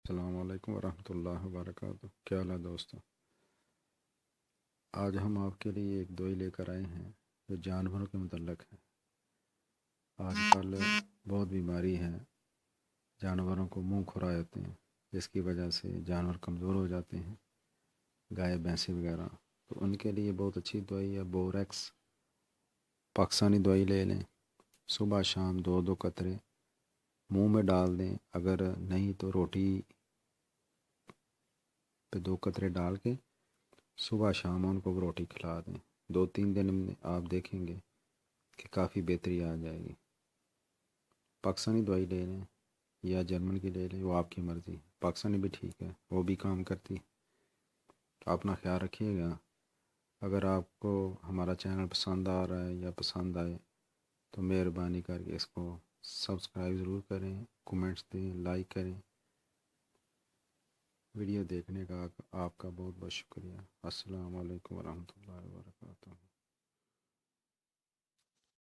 السلام علیکم ورحمۃ اللہ وبرکاتہ۔ کیا حال ہے دوستوں؟ آج ہم آپ کے لیے ایک دوائی لے کر آئے ہیں جو جانوروں کے متعلق ہے۔ آج کل بہت بیماری ہے، جانوروں کو منہ آ جاتے ہیں، جس کی وجہ سے جانور کمزور ہو جاتے ہیں، گائے بھینسیں وغیرہ۔ تو ان کے لیے بہت اچھی دوائی ہے بوریکس پاکستانی دوائی لے لیں، صبح شام 2 قطرے منہ میں ڈال دیں، اگر نہیں تو روٹی پہ 2 قطرے ڈال کے صبح شام ان کو روٹی کھلا دیں۔ 2-3 دن میں آپ دیکھیں گے کہ کافی بہتری آ جائے گی۔ پاکستانی دوائی لے لیں یا جرمن کی لے لیں، وہ آپ کی مرضی۔ پاکستانی بھی ٹھیک ہے، وہ بھی کام کرتی۔ اپنا خیال رکھیے گا۔ اگر آپ کو ہمارا چینل پسند آ رہا ہے یا پسند آئے تو مہربانی کر کے اس کو سبسکرائب ضرور کریں، کومنٹس دیں، لائک کریں۔ ویڈیو دیکھنے کا آپ کا بہت بہت شکریہ۔ السلام علیکم ورحمۃ اللہ وبرکاتہ۔